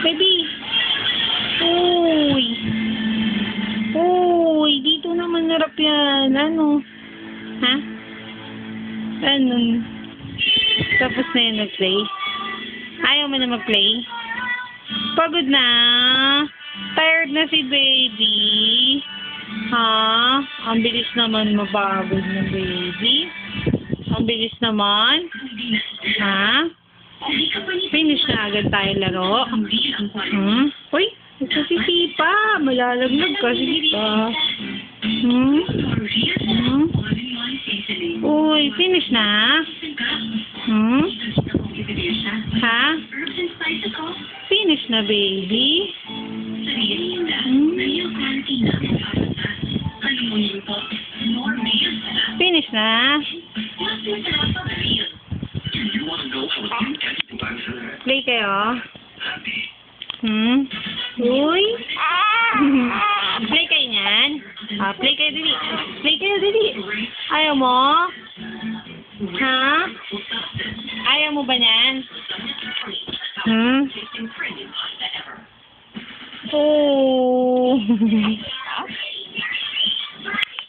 Baby. Uy. Uy, dito naman narap yan. Ano? Ha? Ano? Tapos na yun nag-play? Ayaw mo na mag-play? Pagod na? Tired na si baby? Ha? Ang bilis naman mapagod na baby. Ang bilis naman. Ha? Finish na agad tayo laro. Uy, nagsasisipa. Malalaglag ka. Sige ka. Uy, finish na? Ha? Finish na baby? Finish na? Play kayo? Uy? Play kayo niyan? Play kayo dali. Play kayo dali. Ayaw mo? Ha? Ayaw mo ba niyan? Oh.